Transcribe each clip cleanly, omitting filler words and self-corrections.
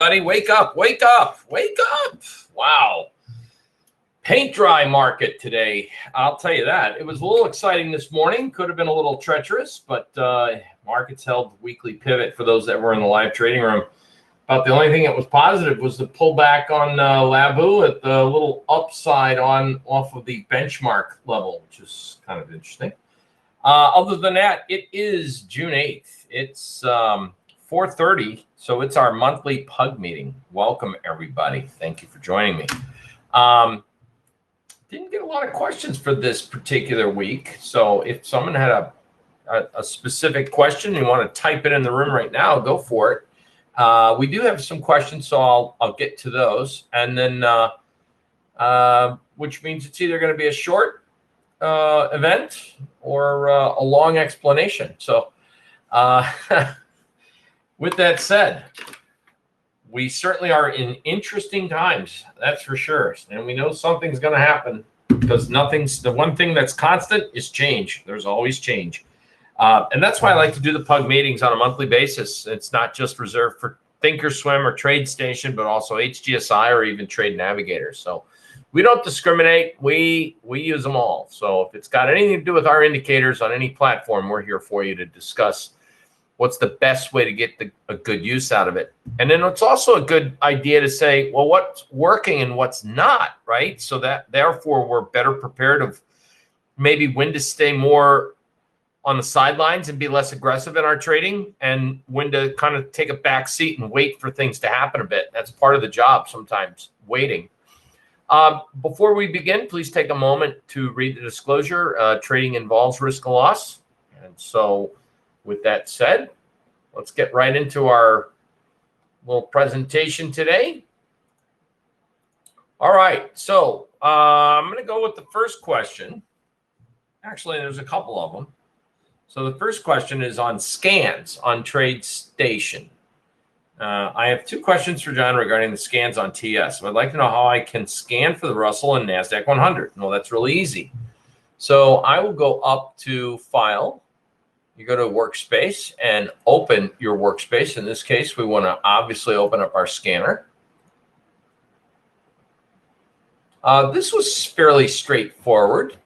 Buddy, wake up, wake up, wake up. Wow. Paint dry market today. I'll tell you that. It was a little exciting this morning. Could have been a little treacherous, but markets held weekly pivot for those that were in the live trading room. About the only thing that was positive was the pullback on Labu at the little upside off of the benchmark level, which is kind of interesting. Other than that, it is June 8th. It's 4:30, so it's our monthly PUG meeting. Welcome, everybody. Thank you for joining me. Didn't get a lot of questions for this particular week, so if someone had a specific question, you want to type it in the room right now, go for it. We do have some questions, so I'll get to those, and then which means it's either going to be a short event or a long explanation. So with that said, we certainly are in interesting times, that's for sure, and we know something's going to happen because the one thing that's constant is change. There's always change. And that's why I like to do the PUG meetings on a monthly basis. It's not just reserved for thinkorswim or TradeStation, but also HGSI or even TradeNavigator. So we don't discriminate. We use them all. So if it's got anything to do with our indicators on any platform, we're here for you to discuss what's the best way to get a good use out of it. And then it's also a good idea to say, well, what's working and what's not, right? So that therefore we're better prepared of maybe when to stay more on the sidelines and be less aggressive in our trading, and when to kind of take a back seat and wait for things to happen a bit. That's part of the job sometimes, waiting. Before we begin, please take a moment to read the disclosure. Trading involves risk and loss. And so with that said, let's get right into our little presentation today. All right, so I'm going to go with the first question. Actually, there's a couple of them. So the first question is on scans on TradeStation. I have two questions for John regarding the scans on TS. So I'd like to know how I can scan for the Russell and NASDAQ 100. Well, that's really easy. So I will go up to File. You go to Workspace and open your workspace. In this case, we want to obviously open up our scanner. This was fairly straightforward.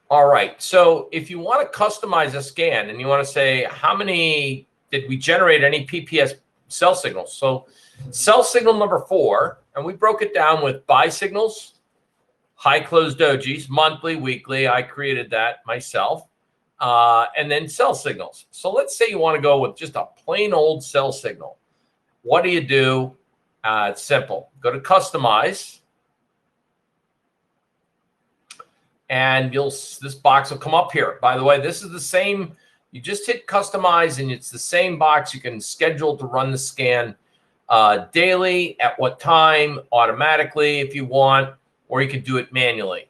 All right, so if you want to customize a scan and you want to say, how many did we generate any PPS sell signals? So sell signal number 4, and we broke it down with buy signals, high close dojis, monthly, weekly. I created that myself, and then sell signals. So let's say you want to go with just a plain old sell signal. What do you do? It's simple. Go to Customize. And this box will come up here. By the way, this is the same. You just hit Customize, and it's the same box. You can schedule to run the scan daily, at what time, automatically if you want, or you can do it manually.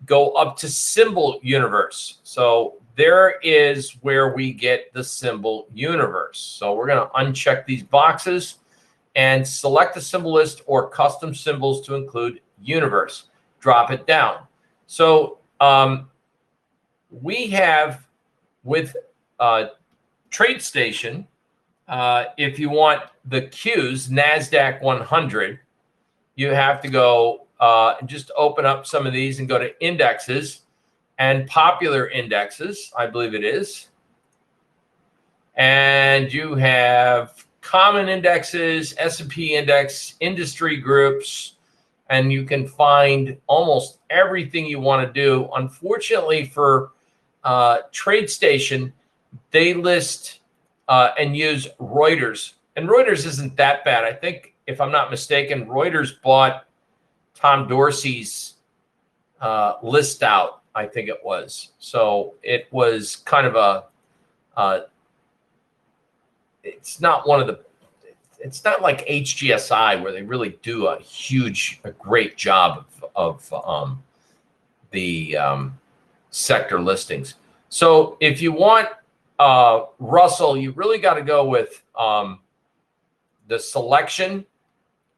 Go up to Symbol Universe. So there is where we get the symbol universe. So we're going to uncheck these boxes and select the symbol list or custom symbols to include universe. Drop it down. So we have with TradeStation, if you want the Qs, NASDAQ 100, you have to go just open up some of these and go to Indexes and Popular Indexes, I believe it is. And you have Common Indexes, S&P Index, Industry Groups, and you can find almost everything you want to do. Unfortunately for TradeStation, they list and use Reuters. And Reuters isn't that bad. I think, if I'm not mistaken, Reuters bought Tom Dorsey's list out, I think it was. So it was kind of it's not one of the, it's not like HGSI where they really do a great job of the sector listings. So if you want Russell, you really got to go with the selection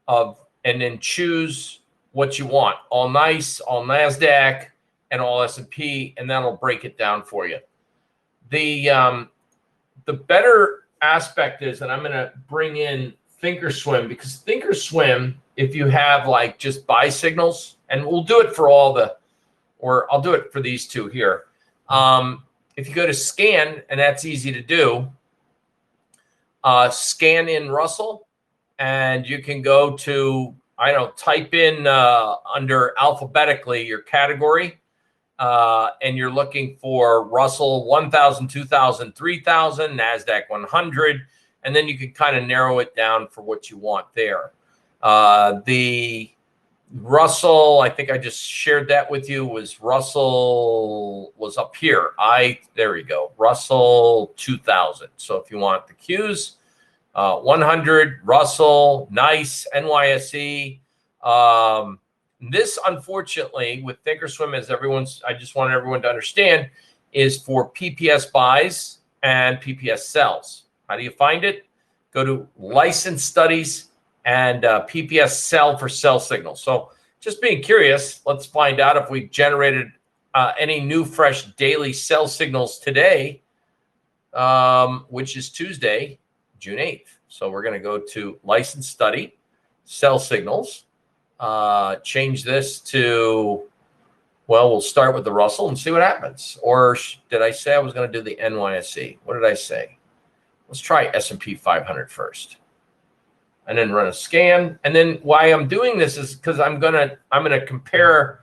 of, and then choose what you want. All nice, all NASDAQ, and all S&P, and that'll break it down for you. The better aspect is, and I'm going to bring in thinkorswim, because thinkorswim, if you have like just buy signals, and we'll do it for all the, or I'll do it for these two here. If you go to scan, and that's easy to do, scan in Russell, and you can go to, I don't know, type in under alphabetically your category, and you're looking for Russell 1000, 2000, 3000, NASDAQ 100, and then you can kind of narrow it down for what you want there. The Russell, I think I just shared that with you, was Russell was up here. There you go, Russell 2000. So if you want the Qs, 100, Russell, nice, NYSE. This, unfortunately, with thinkorswim, as I just wanted everyone to understand, is for PPS buys and PPS sells. How do you find it? Go to license studies and PPS sell for sell signals. So just being curious, let's find out if we generated any new fresh daily sell signals today, which is Tuesday, June 8th. So we're going to go to license study, sell signals, change this to, well, we'll start with the Russell and see what happens. Or did I say I was going to do the NYSE? What did I say? Let's try S&P 500 first, and then run a scan. And then why I'm doing this is because I'm gonna compare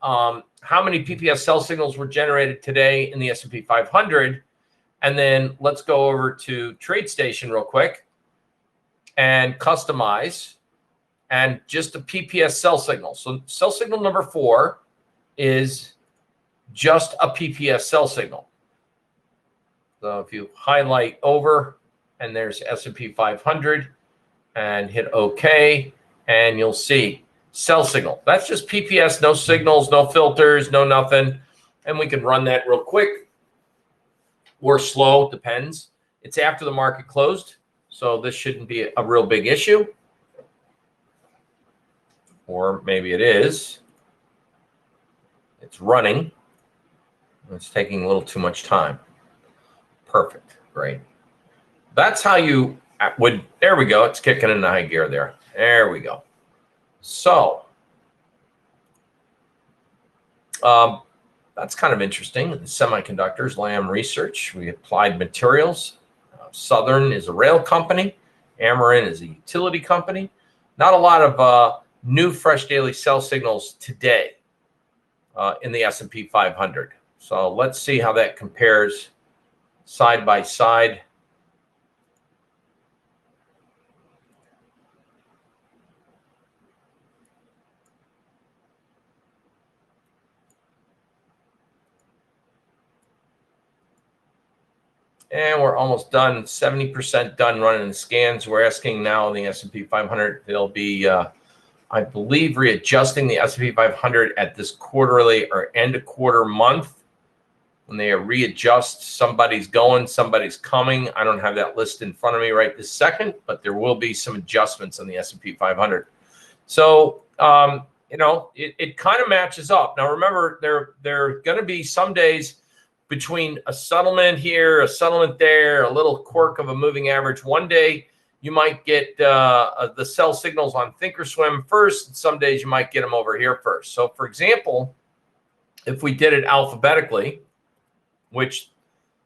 how many PPS sell signals were generated today in the S&P 500, and then let's go over to TradeStation real quick and customize, and just a PPS sell signal. So sell signal number 4 is just a PPS sell signal. So if you highlight over, and there's S&P 500, and hit OK, and you'll see sell signal. That's just PPS, no signals, no filters, no nothing. And we can run that real quick or slow, depends. It's after the market closed, so this shouldn't be a real big issue. Or maybe it is. It's running. It's taking a little too much time. Perfect. Great. That's how you would, there we go. It's kicking in the high gear there. There we go. So that's kind of interesting. The semiconductors, Lam Research, we applied materials. Southern is a rail company. Amarin is a utility company. Not a lot of new fresh daily sell signals today in the S&P 500. So let's see how that compares side by side. And we're almost done, 70% done running the scans. We're asking now in the S&P 500, they'll be, I believe, readjusting the S&P 500 at this quarterly or end of quarter month. When they readjust, somebody's going, somebody's coming. I don't have that list in front of me right this second, but there will be some adjustments on the S&P 500. So, you know, it kind of matches up. Now, remember, there are going to be some days between a settlement here, a settlement there, a little quirk of a moving average. One day you might get the sell signals on thinkorswim first, and some days you might get them over here first. So, for example, if we did it alphabetically, which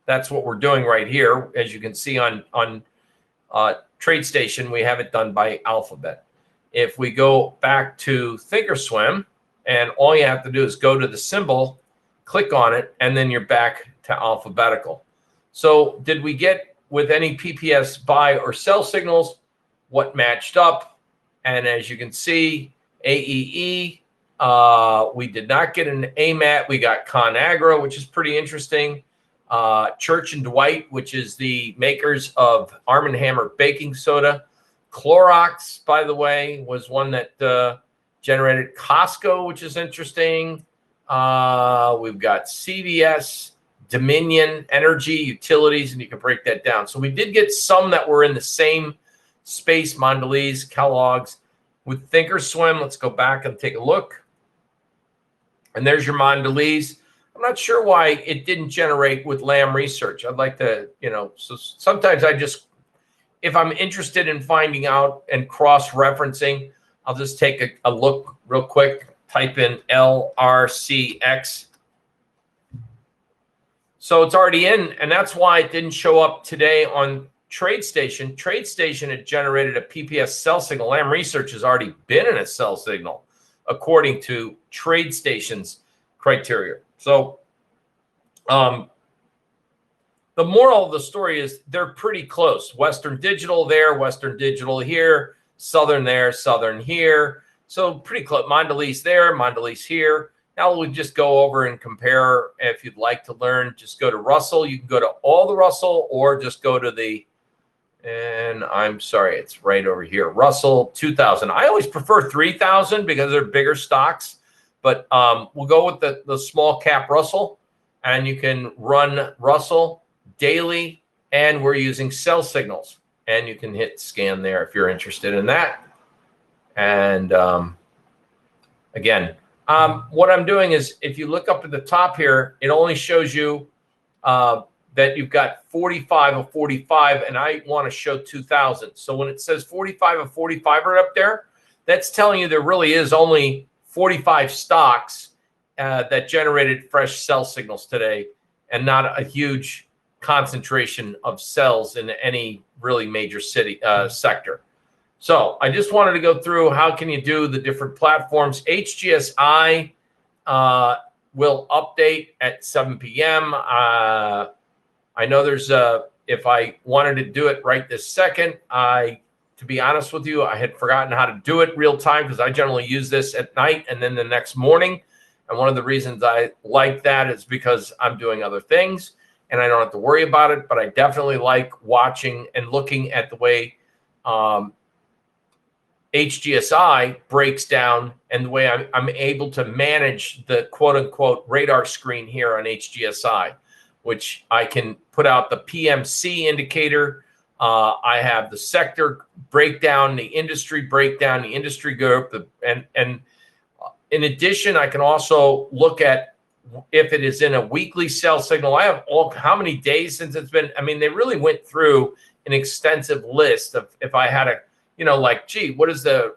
that's what we're doing right here, as you can see on TradeStation, we have it done by alphabet. If we go back to thinkorswim, and all you have to do is go to the symbol, click on it, and then you're back to alphabetical. So did we get, with any PPS buy or sell signals, what matched up? And as you can see, AEE, we did not get an AMAT. We got ConAgra, which is pretty interesting. Church & Dwight, which is the makers of Arm & Hammer baking soda. Clorox, by the way, was one that generated. Costco, which is interesting. We've got CVS, Dominion, Energy, Utilities, and you can break that down. So we did get some that were in the same space, Mondelez, Kellogg's. With thinkorswim, let's go back and take a look. And there's your Mondelez. I'm not sure why it didn't generate with Lam Research. I'd like to, you know, so sometimes I just if I'm interested in finding out and cross-referencing, I'll just take a look real quick, type in LRCX. So it's already in, and that's why it didn't show up today on TradeStation. TradeStation had generated a PPS sell signal. Lam Research has already been in a sell signal, according to TradeStation's criteria. So the moral of the story is they're pretty close. Western Digital there, Western Digital here, Southern there, Southern here. So pretty close. Mondelez there, Mondelez here. Now we'll just go over and compare. If you'd like to learn, just go to Russell. You can go to all the Russell, or just go to the, and I'm sorry, it's right over here, Russell 2000. I always prefer 3000 because they're bigger stocks, but we'll go with the small cap Russell, and you can run Russell daily, and we're using sell signals, and you can hit scan there if you're interested in that. And again, what I'm doing is, if you look up at the top here, it only shows you that you've got 45 of 45, and I want to show 2000. So when it says 45 of 45 are up there, that's telling you there really is only 45 stocks that generated fresh sell signals today, and not a huge concentration of sells in any really major city sector. So I just wanted to go through how can you do the different platforms. HGSI will update at 7 p.m. I know there's if I wanted to do it right this second, to be honest with you, I had forgotten how to do it real time, because I generally use this at night and then the next morning. And one of the reasons I like that is because I'm doing other things and I don't have to worry about it. But I definitely like watching and looking at the way HGSI breaks down, and the way I'm able to manage the quote unquote radar screen here on HGSI, which I can put out the PMC indicator. I have the sector breakdown, the industry breakdown, the industry group, and in addition, I can also look at if it is in a weekly sell signal. I have how many days since it's been. I mean, they really went through an extensive list of, if I had a, like, gee, what is the,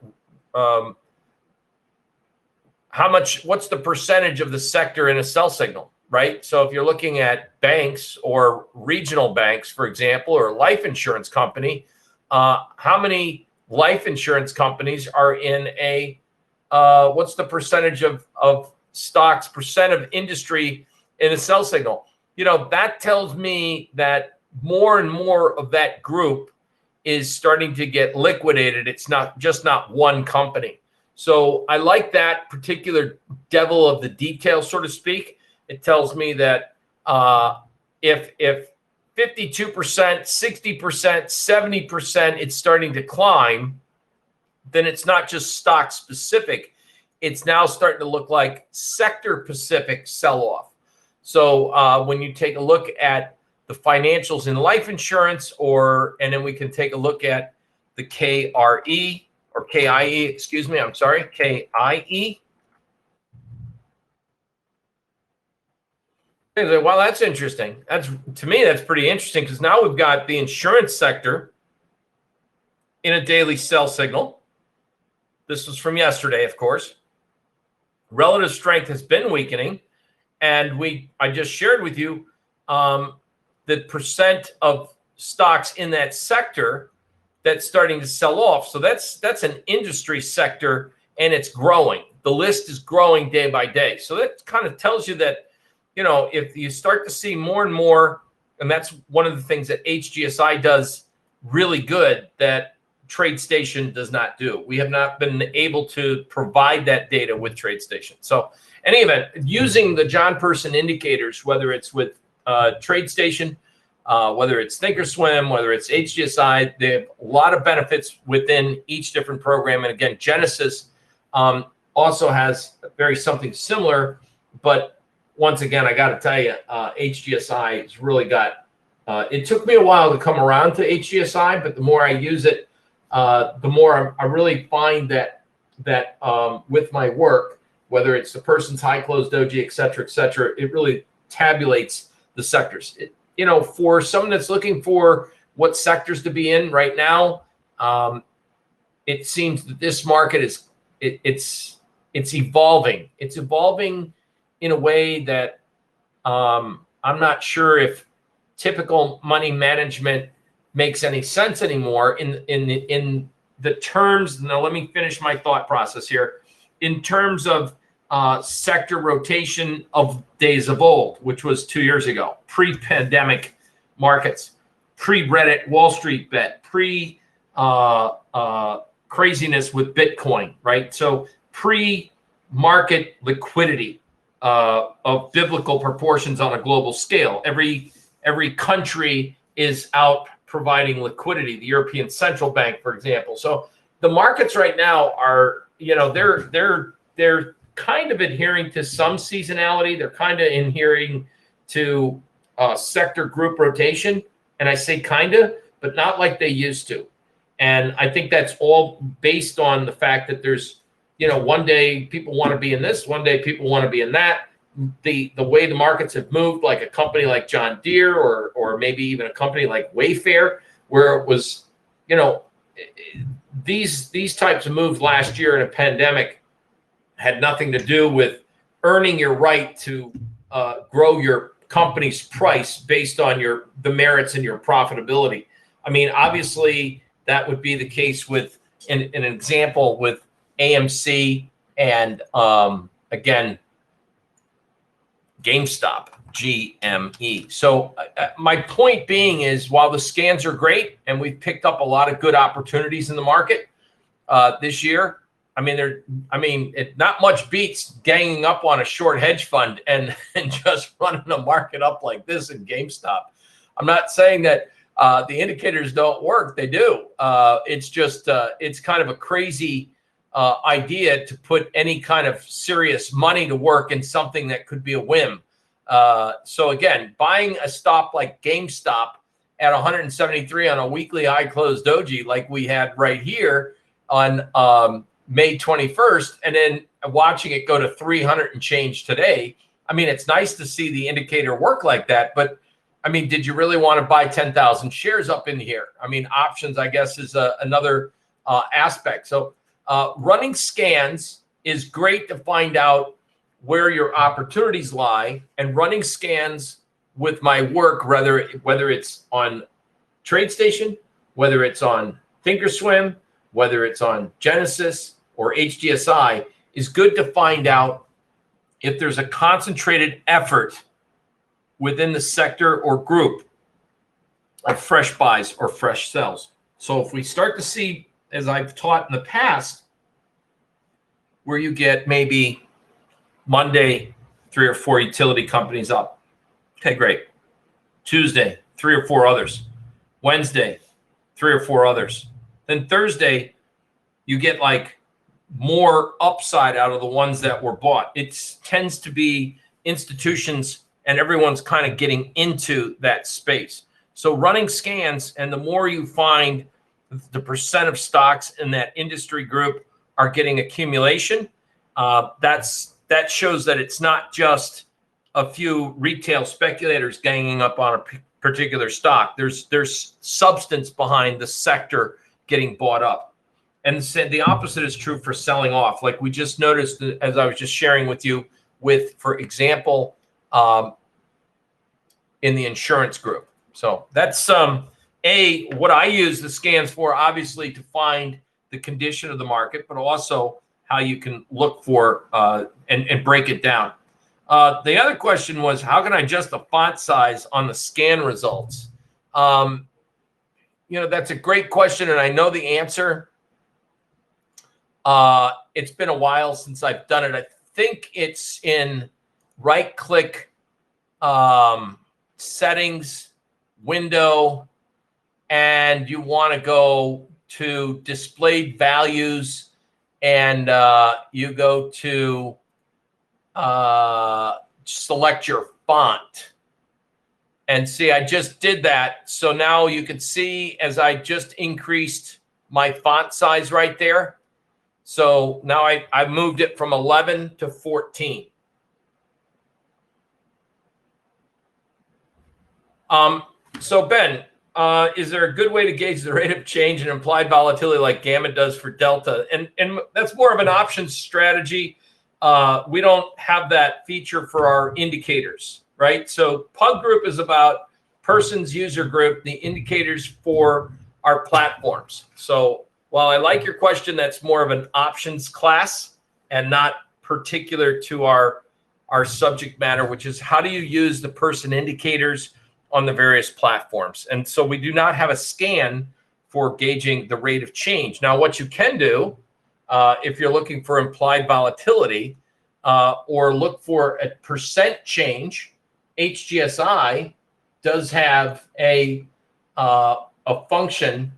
what's the percentage of the sector in a sell signal, right? So if you're looking at banks or regional banks, for example, or a life insurance company, how many life insurance companies are in a, what's the percentage of stocks, percent of industry in a sell signal? That tells me that more and more of that group is starting to get liquidated. It's not one company. So I like that particular devil of the detail, so to speak. It tells me that if 52%, 60%, 70%, it's starting to climb, then it's not just stock specific. It's now starting to look like sector specific sell-off. So when you take a look at the financials in life insurance, and then we can take a look at the KRE or KIE, excuse me, I'm sorry, KIE. Well, that's interesting. To me, that's pretty interesting, because now we've got the insurance sector in a daily sell signal. This was from yesterday, of course. Relative strength has been weakening, and I just shared with you the percent of stocks in that sector that's starting to sell off. So that's an industry sector, and it's growing. The list is growing day by day. So that kind of tells you that, if you start to see more and more, and that's one of the things that HGSI does really good that TradeStation does not do. We have not been able to provide that data with TradeStation. So in any event, using the John Person indicators, whether it's with TradeStation, whether it's thinkorswim, whether it's HGSI, they have a lot of benefits within each different program. And again, Genesis also has something similar, but once again, I got to tell you, HGSI has really got, it took me a while to come around to HGSI, but the more I use it, the more I really find that with my work, whether it's the person's high close doji, et cetera, it really tabulates the sectors. For someone that's looking for what sectors to be in right now. It seems that this market is it's evolving. It's evolving in a way that I'm not sure if typical money management makes any sense anymore in the terms. Now, let me finish my thought process here. In terms of sector rotation of days of old, which was 2 years ago, pre-pandemic markets, pre-Reddit Wall Street bet, craziness with Bitcoin, right? So pre-market liquidity of biblical proportions on a global scale. Every country is out providing liquidity. The European Central Bank, for example. So the markets right now are, they're kind of adhering to some seasonality. They're kind of adhering to sector group rotation. And I say kind of, but not like they used to. And I think that's all based on the fact that there's, one day people want to be in this, one day people want to be in that. The way the markets have moved, like a company like John Deere or maybe even a company like Wayfair, where it was, these types of moves last year in a pandemic had nothing to do with earning your right to grow your company's price based on the merits and your profitability. I mean, obviously that would be the case with an example with AMC and again, GameStop, GME. So my point being is, while the scans are great and we've picked up a lot of good opportunities in the market this year, it not much beats ganging up on a short hedge fund and just running the market up like this in GameStop. I'm not saying that the indicators don't work. They do. It's just it's kind of a crazy idea to put any kind of serious money to work in something that could be a whim. So again, buying a stop like GameStop at 173 on a weekly high closed doji like we had right here on May 21st, and then watching it go to 300 and change today. I mean, it's nice to see the indicator work like that, but I mean, did you really want to buy 10,000 shares up in here? I mean, options, I guess, is another aspect. So running scans is great to find out where your opportunities lie, and running scans with my work, whether it's on TradeStation, whether it's on thinkorswim, whether it's on Genesis or HGSI, is good to find out if there's a concentrated effort within the sector or group of fresh buys or fresh sells. So if we start to see, as I've taught in the past, where you get maybe Monday, 3 or 4 utility companies up. Okay, great. Tuesday, 3 or 4 others. Wednesday, 3 or 4 others. Then Thursday, you get like more upside out of the ones that were bought. It tends to be institutions, and everyone's kind of getting into that space. So running scans, and the more you find the percent of stocks in that industry group are getting accumulation, that shows that it's not just a few retail speculators ganging up on a particular stock. There's substance behind the sector getting bought up. And the opposite is true for selling off. Like we just noticed, as I was just sharing with you, for example, in the insurance group. So that's what I use the scans for, obviously, to find the condition of the market, but also how you can look for and break it down. The other question was, how can I adjust the font size on the scan results? That's a great question, and I know the answer. It's been a while since I've done it. I think it's in right-click settings window, and you want to go to displayed values, and you go to select your font. And see, I just did that. So now you can see as I just increased my font size right there. So now I moved it from 11 to 14. So Ben, is there a good way to gauge the rate of change and implied volatility like Gamma does for Delta? And that's more of an options strategy. We don't have that feature for our indicators, right? So PUG group is about persons user group, the indicators for our platforms. So while I like your question, that's more of an options class and not particular to our subject matter, which is how do you use the person indicators on the various platforms. And so we do not have a scan for gauging the rate of change. Now, what you can do if you're looking for implied volatility or look for a percent change, HGSI does have a function,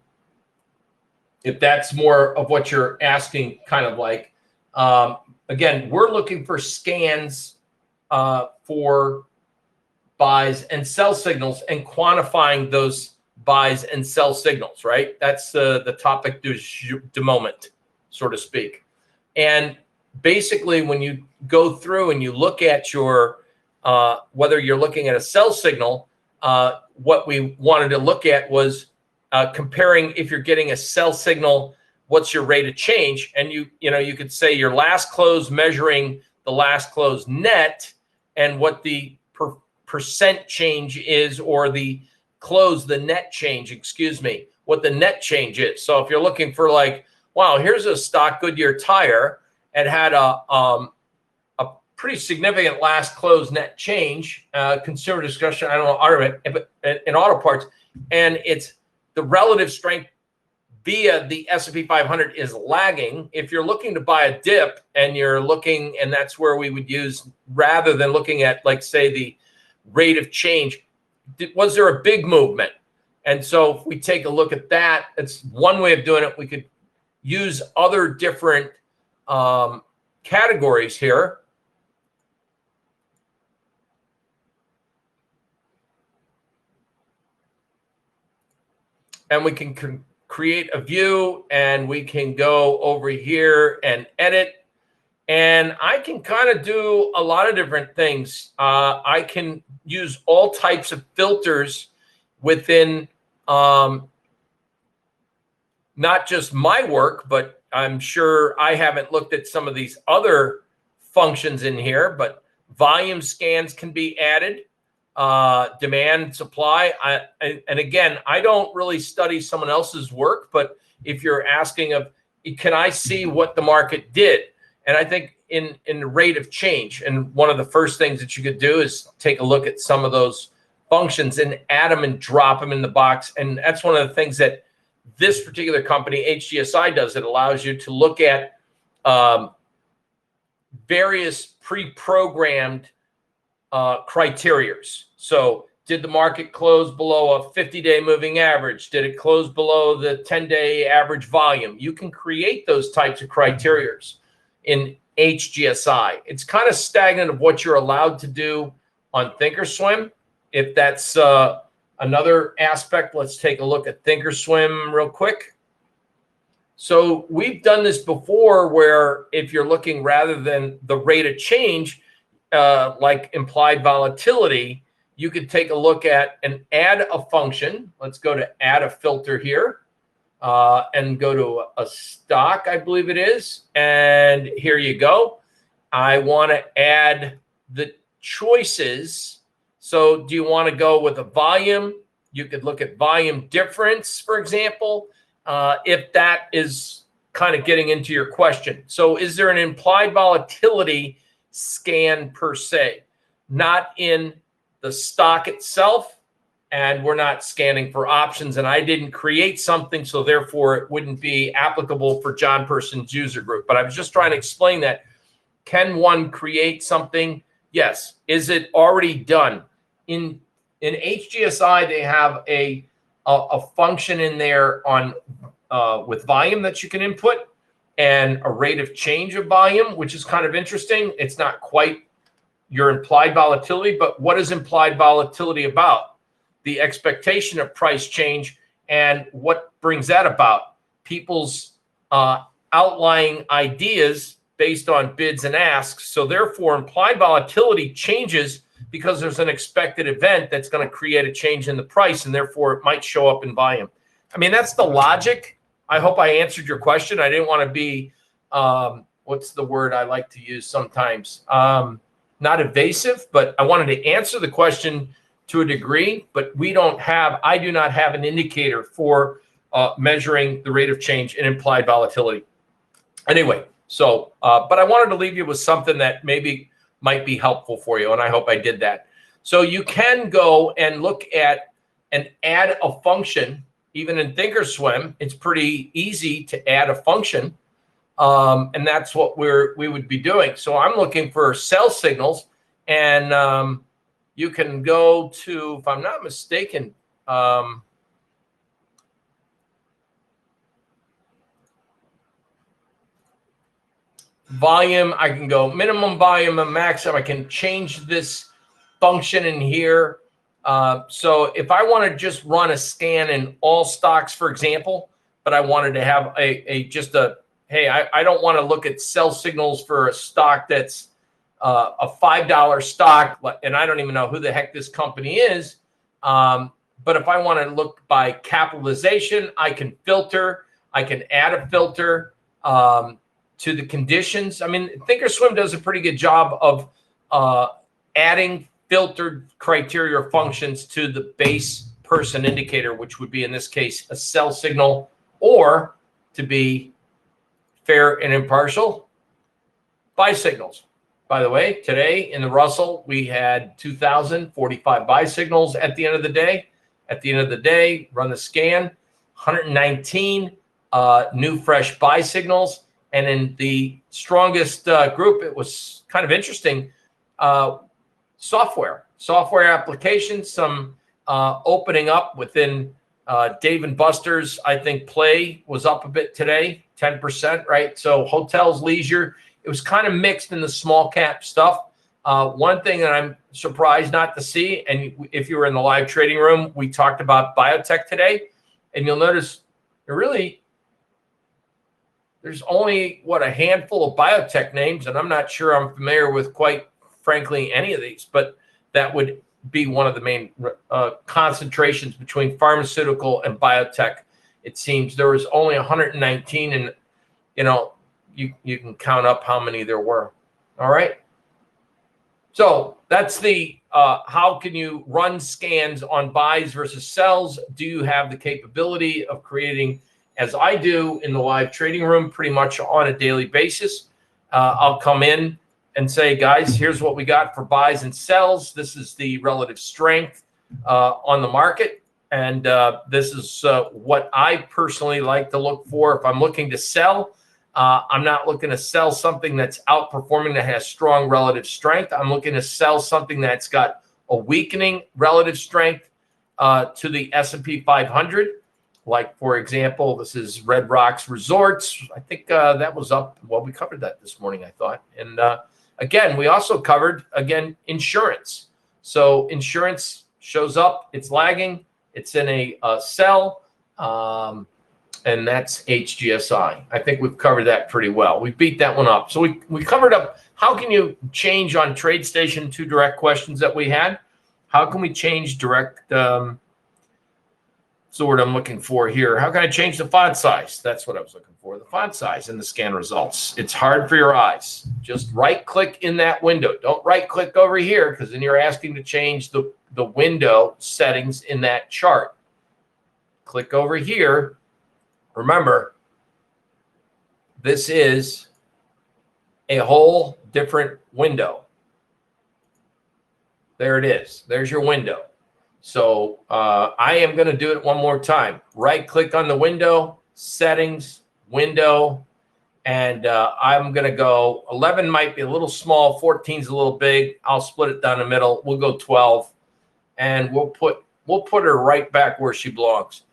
if that's more of what you're asking, kind of like. Again, we're looking for scans for buys and sell signals and quantifying those buys and sell signals, right? That's the topic du moment, so to speak. And basically, when you go through and you look at your, whether you're looking at a sell signal, what we wanted to look at was comparing if you're getting a sell signal, what's your rate of change? And you could say your last close measuring the last close net and what the percent change is, or the close, the net change, excuse me, what the net change is. So if you're looking for like, wow, here's a stock Goodyear tire, and had a pretty significant last close net change, consumer discussion, I don't know, in auto parts, and it's the relative strength via the S&P 500 is lagging. If you're looking to buy a dip and you're looking, and that's where we would use, rather than looking at, like, say, the rate of change, was there a big movement? And so if we take a look at that, it's one way of doing it. We could use other different categories here. And we can create a view, and we can go over here and edit. And I can kind of do a lot of different things. I can use all types of filters within not just my work, but I'm sure I haven't looked at some of these other functions in here, but volume scans can be added, demand, supply. And again, I don't really study someone else's work, but if you're asking of, can I see what the market did? And I think in the rate of change, and one of the first things that you could do is take a look at some of those functions and add them and drop them in the box. And that's one of the things that this particular company, HGSI, does. It allows you to look at various pre-programmed criterias. So did the market close below a 50-day moving average? Did it close below the 10-day average volume? You can create those types of criterias in HGSI. It's kind of stagnant of what you're allowed to do on thinkorswim. If that's another aspect, let's take a look at thinkorswim real quick. So we've done this before, where if you're looking, rather than the rate of change, like implied volatility, you could take a look at and add a function. Let's go to add a filter here. And go to a stock, I believe it is. And here you go. I want to add the choices. So do you want to go with a volume? You could look at volume difference, for example, if that is kind of getting into your question. So is there an implied volatility scan per se? Not in the stock itself. And we're not scanning for options, and I didn't create something, so therefore it wouldn't be applicable for John Person's user group. But I was just trying to explain that. Can one create something? Yes. Is it already done? In HGSI, they have a function in there on with volume that you can input, and a rate of change of volume, which is kind of interesting. It's not quite your implied volatility, but what is implied volatility about? The expectation of price change, and what brings that about? People's outlying ideas based on bids and asks. So therefore, implied volatility changes because there's an expected event that's going to create a change in the price, and therefore it might show up in volume. I mean, that's the logic. I hope I answered your question. I didn't want to be, what's the word I like to use sometimes? Not evasive, but I wanted to answer the question to a degree, but I do not have an indicator for measuring the rate of change in implied volatility. Anyway, so, but I wanted to leave you with something that maybe might be helpful for you, and I hope I did that. So you can go and look at and add a function. Even in thinkorswim, it's pretty easy to add a function, and that's what we would be doing. So I'm looking for sell signals, and you can go to, if I'm not mistaken, volume. I can go minimum volume and maximum. I can change this function in here. So if I want to just run a scan in all stocks, for example, but I wanted to have hey, I don't want to look at sell signals for a stock that's a $5 stock, and I don't even know who the heck this company is. But if I want to look by capitalization, I can filter. I can add a filter to the conditions. I mean, thinkorswim does a pretty good job of adding filtered criteria or functions to the base person indicator, which would be, in this case, a sell signal, or, to be fair and impartial, buy signals. By the way, today in the Russell, we had 2,045 buy signals at the end of the day. At the end of the day, run the scan, 119 new fresh buy signals. And in the strongest group, it was kind of interesting, software applications, some opening up within Dave & Buster's. I think play was up a bit today, 10%, right? So hotels, leisure, it was kind of mixed in the small cap stuff. One thing that I'm surprised not to see, and if you were in the live trading room, we talked about biotech today, and you'll notice there's only, a handful of biotech names, and I'm not sure I'm familiar with, quite frankly, any of these, but that would be one of the main concentrations between pharmaceutical and biotech. It seems there was only 119, and you can count up how many there were. All right. So that's the how can you run scans on buys versus sells? Do you have the capability of creating, as I do in the live trading room, pretty much on a daily basis? I'll come in and say, guys, here's what we got for buys and sells. This is the relative strength on the market. And this is what I personally like to look for. If I'm looking to sell, I'm not looking to sell something that's outperforming, that has strong relative strength. I'm looking to sell something that's got a weakening relative strength to the S&P 500. Like, for example, this is Red Rocks Resorts. I think that was up. Well, we covered that this morning, I thought. And again, we also covered, insurance. So insurance shows up. It's lagging. It's in a sell. And that's HGSI. I think we've covered that pretty well. We beat that one up. So we covered up how can you change on TradeStation, 2 direct questions that we had. How can we change direct, the word I'm looking for here. How can I change the font size? That's what I was looking for, the font size in the scan results. It's hard for your eyes. Just right-click in that window. Don't right-click over here, because then you're asking to change the window settings in that chart. Click over here. Remember, this is a whole different window. There it is. There's your window. So I am going to do it one more time. Right-click on the window, settings, window, and I'm going to go 11 might be a little small, 14 is a little big. I'll split it down the middle. We'll go 12, and we'll put her right back where she belongs.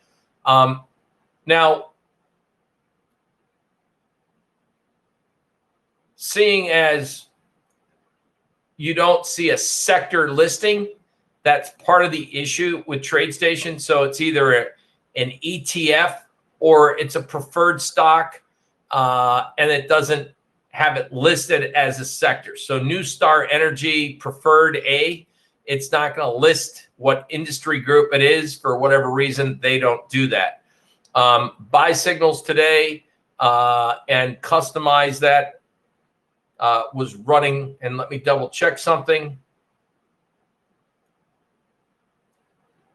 Now, seeing as you don't see a sector listing, that's part of the issue with TradeStation. So it's either an ETF or it's a preferred stock, and it doesn't have it listed as a sector. So New Star Energy, preferred A. It's not going to list what industry group it is. For whatever reason, they don't do that. Buy signals today and customize that was running. And let me double check something.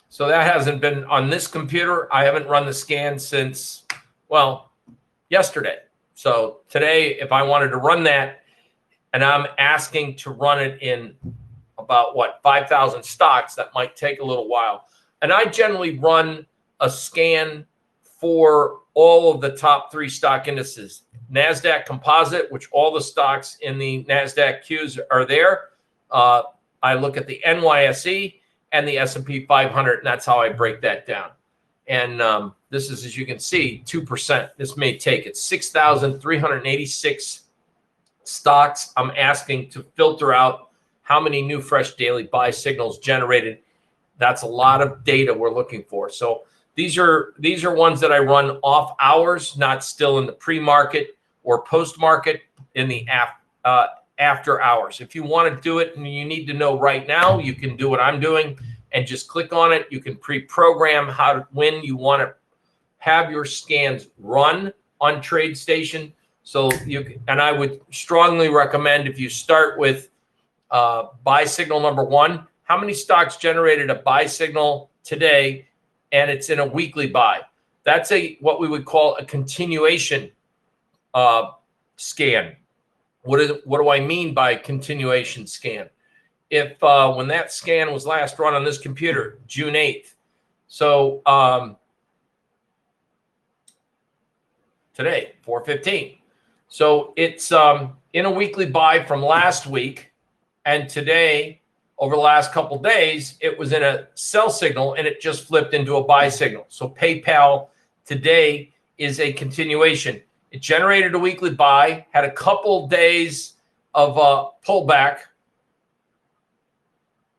So that hasn't been on this computer. I haven't run the scan since, well, yesterday. So today, if I wanted to run that, and I'm asking to run it in about, what, 5,000 stocks, that might take a little while. And I generally run a scan for all of the top 3 stock indices. NASDAQ Composite, which all the stocks in the NASDAQ Qs are there. I look at the NYSE and the S&P 500, and that's how I break that down. And this is, as you can see, 2%. This may take it. 6,386 stocks. I'm asking to filter out how many new fresh daily buy signals generated. That's a lot of data we're looking for. So these are ones that I run off hours, not still in the pre-market or post-market, in the after hours. If you want to do it and you need to know right now, you can do what I'm doing and just click on it. You can pre-program when you want to have your scans run on TradeStation. So and I would strongly recommend, if you start with buy signal number 1, how many stocks generated a buy signal today, and it's in a weekly buy. That's what we would call a continuation scan. What do I mean by continuation scan? If when that scan was last run on this computer, June 8th. So today, 4/15. So it's in a weekly buy from last week, and today, over the last couple days, it was in a sell signal, and it just flipped into a buy signal. So PayPal today is a continuation. It generated a weekly buy, had a couple days of pullback,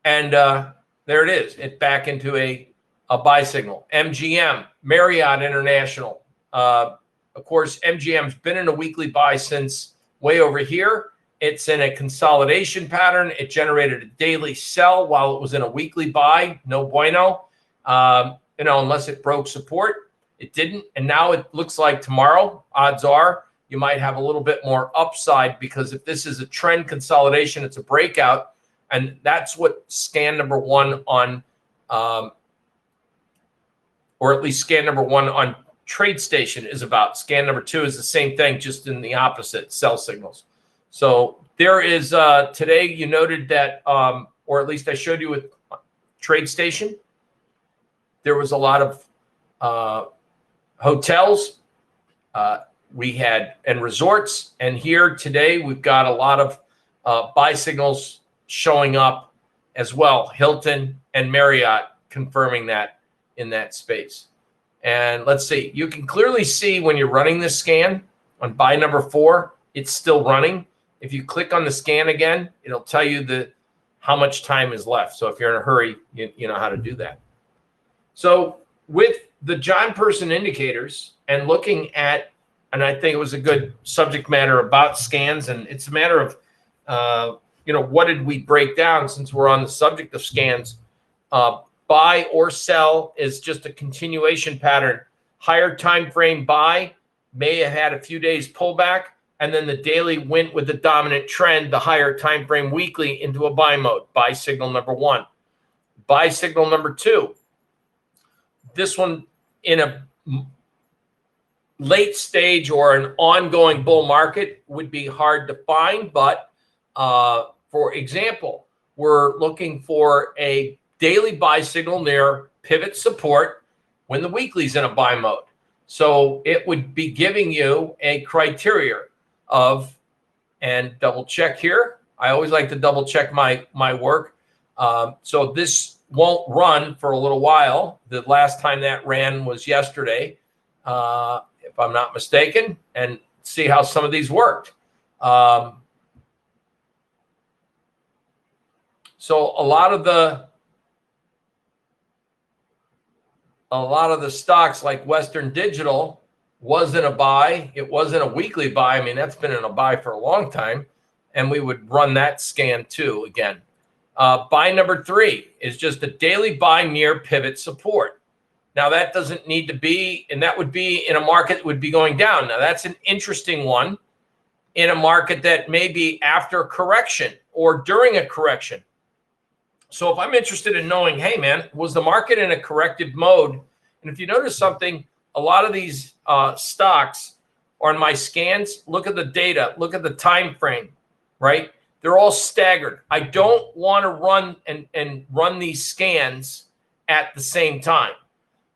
and there it is. It's back into a buy signal. MGM, Marriott International. Of course, MGM's been in a weekly buy since way over here. It's in a consolidation pattern. It generated a daily sell while it was in a weekly buy. No bueno. Unless it broke support. It didn't. And now it looks like tomorrow, odds are, you might have a little bit more upside, because if this is a trend consolidation, it's a breakout. And that's what scan number 1 on, or at least scan number 1 on TradeStation is about. Scan number 2 is the same thing, just in the opposite, sell signals. So there is, today you noted that, or at least I showed you with TradeStation, there was a lot of hotels we had, and resorts. And here today, we've got a lot of buy signals showing up as well. Hilton and Marriott confirming that in that space. And let's see, you can clearly see when you're running this scan on buy number 4, it's still running. If you click on the scan again, it'll tell you how much time is left. So if you're in a hurry, you know how to do that. So with the John Person indicators and looking at, and I think it was a good subject matter about scans, and it's a matter of, what did we break down since we're on the subject of scans? Buy or sell is just a continuation pattern. Higher time frame buy may have had a few days pullback, and then the daily went with the dominant trend, the higher time frame weekly, into a buy mode. Buy signal number 1. Buy signal number 2. This one in a late stage or an ongoing bull market would be hard to find. But for example, we're looking for a daily buy signal near pivot support when the weekly's in a buy mode. So it would be giving you a criteria of, and double check here. I always like to double check my work. So this won't run for a little while. The last time that ran was yesterday, if I'm not mistaken, and see how some of these worked. So a lot of the stocks like Western Digital wasn't a buy. It wasn't a weekly buy. I mean, that's been in a buy for a long time. And we would run that scan too again. Buy number 3 is just a daily buy near pivot support. Now that doesn't need to be, and that would be in a market that would be going down. Now that's an interesting one in a market that may be after a correction or during a correction. So if I'm interested in knowing, hey man, was the market in a corrective mode? And if you notice something, a lot of these stocks are in my scans. Look at the data, look at the time frame, right? They're all staggered. I don't want to run and run these scans at the same time.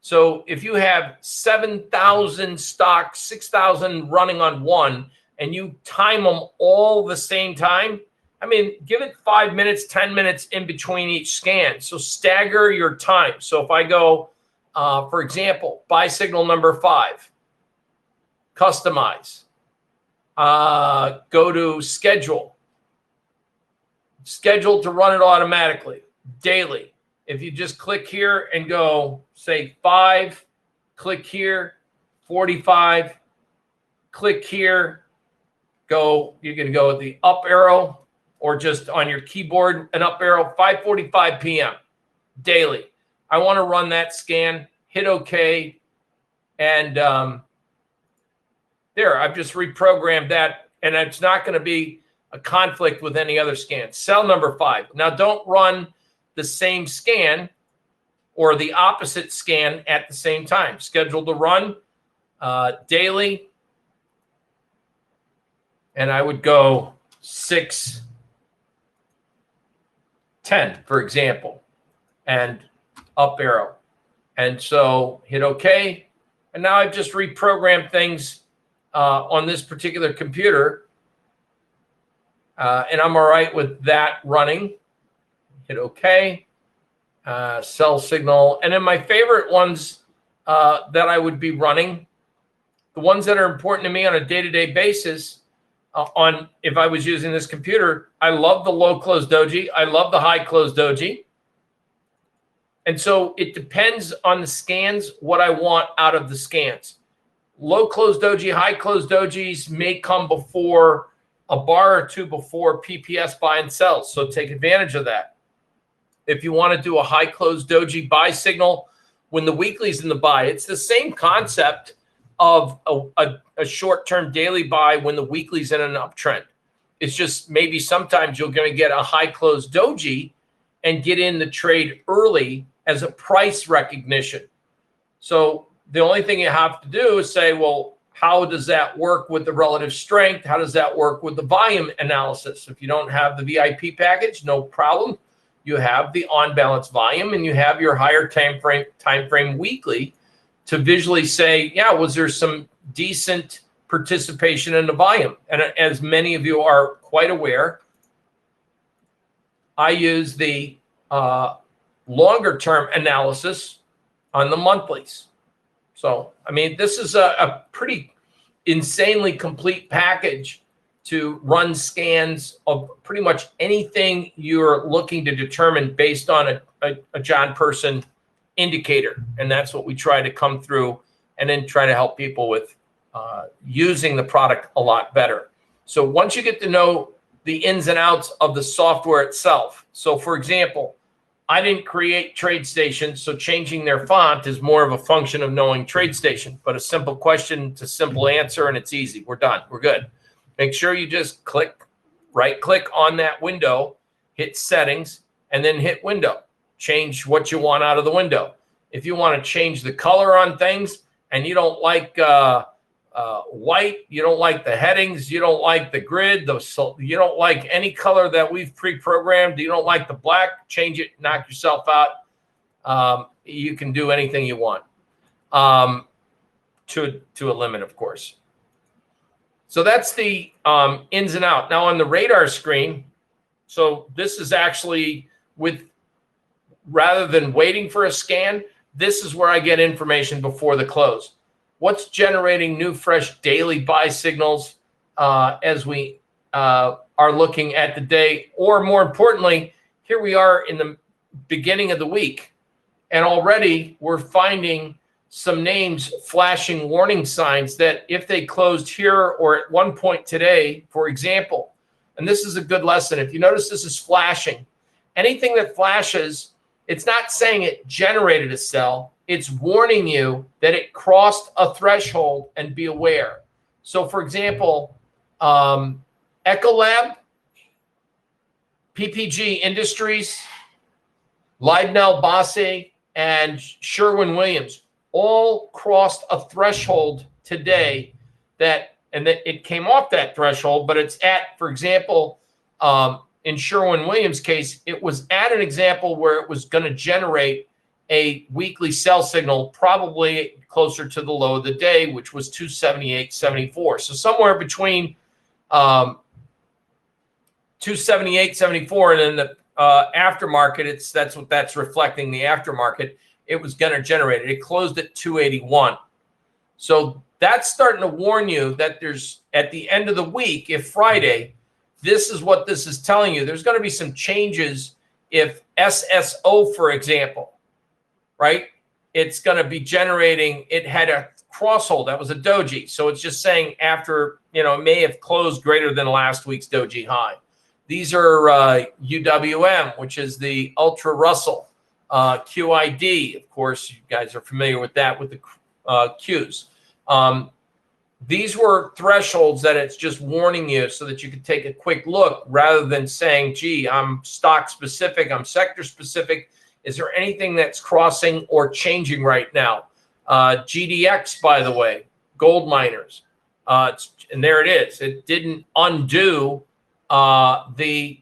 So if you have 7,000 stocks, 6,000 running on one, and you time them all the same time, I mean, give it 5 minutes, 10 minutes in between each scan. So stagger your time. So if I go, for example, buy signal number 5, customize, go to schedule to run it automatically, daily. If you just click here and go, say 5, click here, 45, click here, go, you can go with the up arrow or just on your keyboard, an up arrow, 5:45 p.m. daily. I want to run that scan, hit OK, and there, I've just reprogrammed that, and it's not going to be a conflict with any other scan. Sell number 5. Now, don't run the same scan or the opposite scan at the same time. Scheduled to run daily, and I would go 6:10, for example, and up arrow. And so hit OK. And now I've just reprogrammed things on this particular computer. And I'm all right with that running. Hit OK. Sell signal. And then my favorite ones that I would be running, the ones that are important to me on a day-to-day basis, if I was using this computer, I love the low close doji. I love the high close doji. And so it depends on the scans, what I want out of the scans. Low close doji, high close dojis may come before a bar or two before PPS buy and sells. So take advantage of that. If you want to do a high close doji buy signal when the weekly's in the buy, it's the same concept of a short-term daily buy when the weekly's in an uptrend. It's just maybe sometimes you're going to get a high close doji and get in the trade early as a price recognition. So the only thing you have to do is say, well, how does that work with the relative strength? How does that work with the volume analysis? If you don't have the VIP package, no problem. You have the on-balance volume and you have your higher time frame weekly to visually say, yeah, was there some decent participation in the volume? And as many of you are quite aware, I use the longer term analysis on the monthlies. So, I mean, this is a pretty insanely complete package to run scans of pretty much anything you're looking to determine based on a John Person indicator. And that's what we try to come through and then try to help people with using the product a lot better. So once you get to know the ins and outs of the software itself. So for example, I didn't create TradeStation, so changing their font is more of a function of knowing TradeStation. But a simple question to simple answer, and it's easy. We're done. We're good. Make sure you just right-click on that window, hit Settings, and then hit Window. Change what you want out of the window. If you want to change the color on things and you don't like white, you don't like the headings, you don't like the grid, you don't like any color that we've pre-programmed, you don't like the black, change it, knock yourself out. You can do anything you want to a limit, of course. So that's the ins and out. Now on the radar screen, so this is actually rather than waiting for a scan, this is where I get information before the close. What's generating new, fresh daily buy signals as we are looking at the day? Or more importantly, here we are in the beginning of the week, and already we're finding some names flashing warning signs that if they closed here or at one point today, for example, and this is a good lesson. If you notice this is flashing, anything that flashes, it's not saying it generated a sell. It's warning you that it crossed a threshold and be aware. So, for example, Ecolab, PPG Industries, Leibniz Bosse, and Sherwin-Williams all crossed a threshold today that it came off that threshold, but it's at, for example, in Sherwin-Williams' case, it was at an example where it was going to generate a weekly sell signal, probably closer to the low of the day, which was 278.74. So somewhere between 278.74 and then the aftermarket, that's reflecting the aftermarket. It was going to generate it. It closed at 281. So that's starting to warn you that there's, at the end of the week, if Friday, this is what this is telling you. There's going to be some changes if SSO, for example, right? It's going to be generating, it had a crosshold. That was a doji. So it's just saying after, it may have closed greater than last week's doji high. These are UWM, which is the Ultra Russell, QID. Of course, you guys are familiar with that, with the Qs. These were thresholds that it's just warning you so that you could take a quick look rather than saying, gee, I'm stock specific, I'm sector specific. Is there anything that's crossing or changing right now? GDX, by the way, gold miners. And there it is. It didn't undo the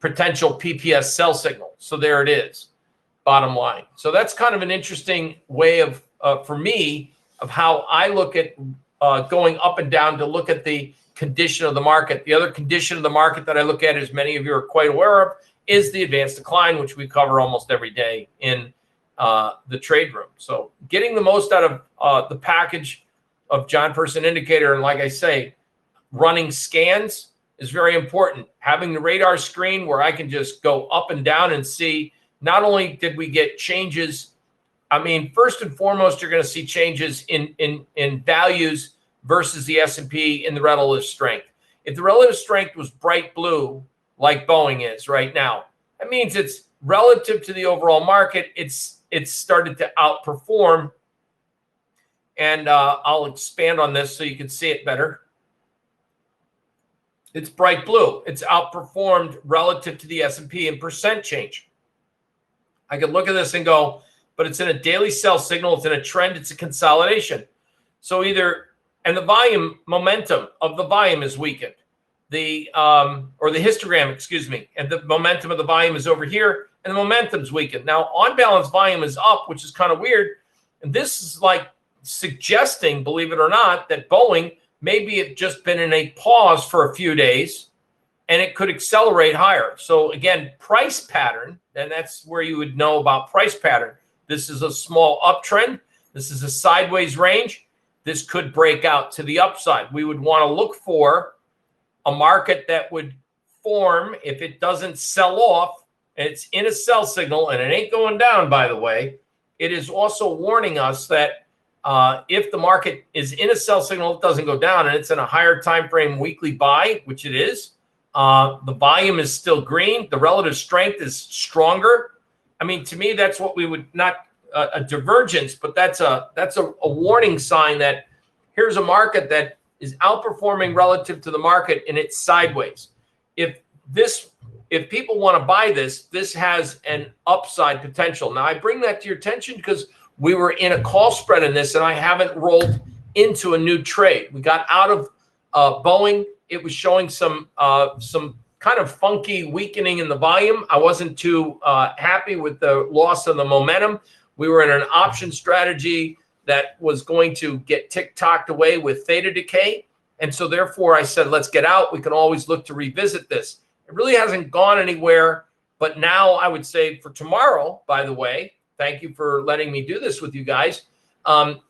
potential PPS sell signal. So there it is, bottom line. So that's kind of an interesting way of, for me, of how I look at going up and down to look at the condition of the market. The other condition of the market that I look at, as many of you are quite aware of, is the advanced decline, which we cover almost every day in the trade room. So getting the most out of the package of John Person Indicator, and like I say, running scans is very important. Having the radar screen where I can just go up and down and see, not only did we get changes, I mean, first and foremost, you're going to see changes in values versus the S&P in the relative strength. If the relative strength was bright blue, like Boeing is right now, that means it's relative to the overall market. It's started to outperform. And I'll expand on this so you can see it better. It's bright blue. It's outperformed relative to the S&P in percent change. I could look at this and go, but it's in a daily sell signal. It's in a trend. It's a consolidation. So either, and the volume momentum of the volume is weakened. The, or the histogram, excuse me, and the momentum of the volume is over here and the momentum's weakened. Now, on balance volume is up, which is kind of weird. And this is like suggesting, believe it or not, that Boeing maybe it just been in a pause for a few days and it could accelerate higher. So again, price pattern, and that's where you would know about price pattern. This is a small uptrend. This is a sideways range. This could break out to the upside. We would want to look for a market that would form if it doesn't sell off, and it's in a sell signal, and it ain't going down, by the way. It is also warning us that if the market is in a sell signal, it doesn't go down, and it's in a higher time frame weekly buy, which it is. The volume is still green. The relative strength is stronger. I mean, to me, that's what we would not a divergence, but that's a warning sign that here's a market that is outperforming relative to the market, and it's sideways. If people want to buy this, this has an upside potential. Now, I bring that to your attention because we were in a call spread in this, and I haven't rolled into a new trade. We got out of Boeing. It was showing some kind of funky weakening in the volume. I wasn't too happy with the loss of the momentum. We were in an option strategy that was going to get tick-tocked away with theta decay. And so therefore I said, let's get out. We can always look to revisit this. It really hasn't gone anywhere. But now I would say for tomorrow, by the way, thank you for letting me do this with you guys. I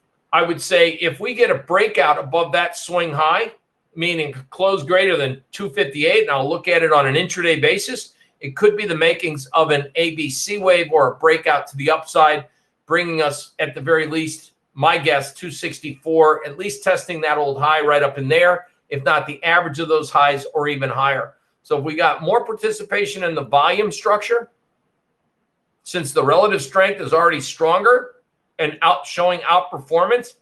would say if we get a breakout above that swing high, meaning close greater than 258, and I'll look at it on an intraday basis, it could be the makings of an ABC wave or a breakout to the upside, bringing us at the very least, my guess, 264, at least testing that old high right up in there, if not the average of those highs or even higher. So if we got more participation in the volume structure, since the relative strength is already stronger and showing outperformance,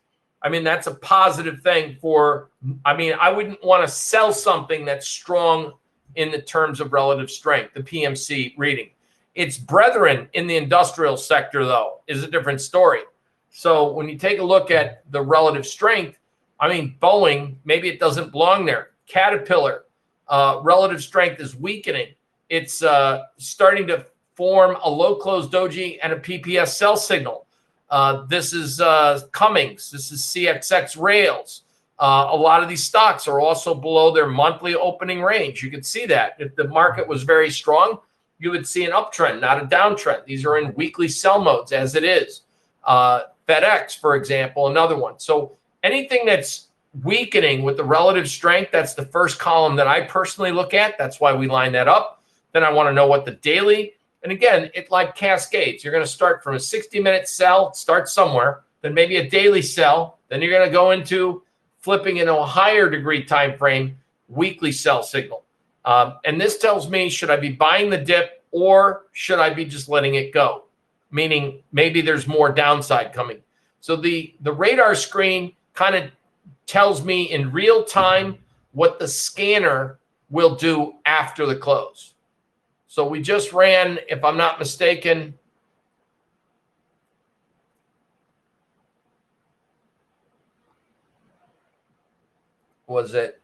I mean, that's a positive thing for, I mean, I wouldn't want to sell something that's strong in the terms of relative strength, the PMC reading. Its brethren in the industrial sector, though, is a different story. So when you take a look at the relative strength, I mean, Boeing, maybe it doesn't belong there. Caterpillar, relative strength is weakening. It's starting to form a low close doji and a PPS sell signal. This is Cummings. This is CXX Rails. A lot of these stocks are also below their monthly opening range. You can see that. If the market was very strong, you would see an uptrend, not a downtrend. These are in weekly sell modes as it is. FedEx, for example, another one. So anything that's weakening with the relative strength, that's the first column that I personally look at. That's why we line that up. Then I want to know what the daily, and again, it like cascades. You're going to start from a 60-minute sell, start somewhere, then maybe a daily sell, then you're going to go into flipping into a higher degree time frame, weekly sell signal. And this tells me, should I be buying the dip or should I be just letting it go? Meaning maybe there's more downside coming. So the radar screen kind of tells me in real time what the scanner will do after the close. So we just ran, if I'm not mistaken, was it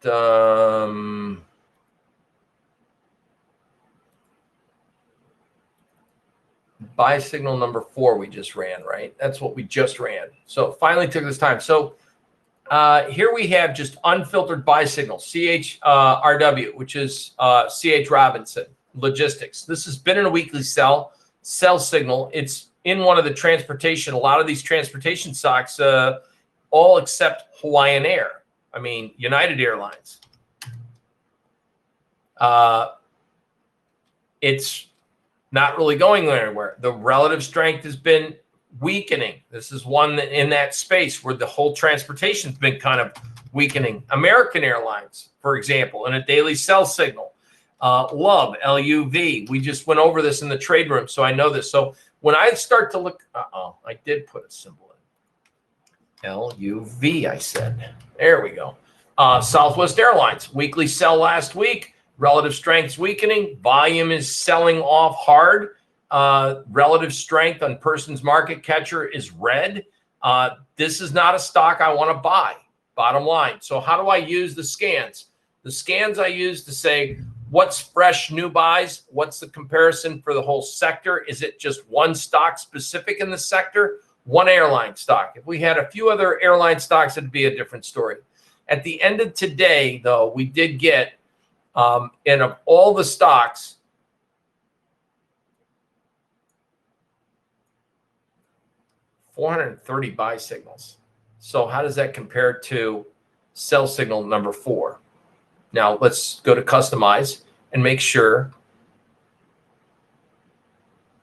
buy signal number 4 we just ran, right? That's what we just ran. So it finally took this time. So here we have just unfiltered buy signal, CHRW, which is CH Robinson Logistics. This has been in a weekly sell signal. It's in one of the transportation, a lot of these transportation stocks, all except Hawaiian Air. I mean, United Airlines. It's not really going anywhere. The relative strength has been weakening. This is one that in that space where the whole transportation's been kind of weakening. American Airlines, for example, in a daily sell signal. LUV, L-U-V. We just went over this in the trade room, so I know this. So when I start to look, I did put a symbol in. L-U-V, I said. There we go. Southwest Airlines, weekly sell last week. Relative strength's weakening. Volume is selling off hard. Relative strength on person's market catcher is red. This is not a stock I want to buy, bottom line. So how do I use the scans? The scans I use to say, what's fresh new buys? What's the comparison for the whole sector? Is it just one stock specific in the sector? One airline stock. If we had a few other airline stocks, it'd be a different story. At the end of today, though, we did get, and of all the stocks, $430 buy signals. So how does that compare to sell signal number 4? Now let's go to customize and make sure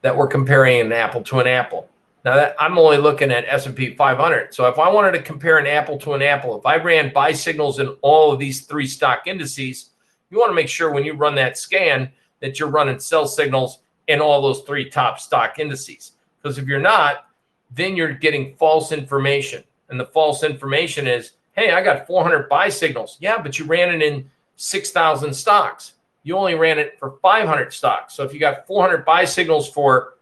that we're comparing an apple to an apple. Now that I'm only looking at S&P 500. So if I wanted to compare an apple to an apple, if I ran buy signals in all of these 3 stock indices, you want to make sure when you run that scan that you're running sell signals in all those 3 top stock indices. Because if you're not, then you're getting false information. And the false information is, hey, I got 400 buy signals. Yeah, but you ran it in 6,000 stocks. You only ran it for 500 stocks. So if you got 400 buy signals for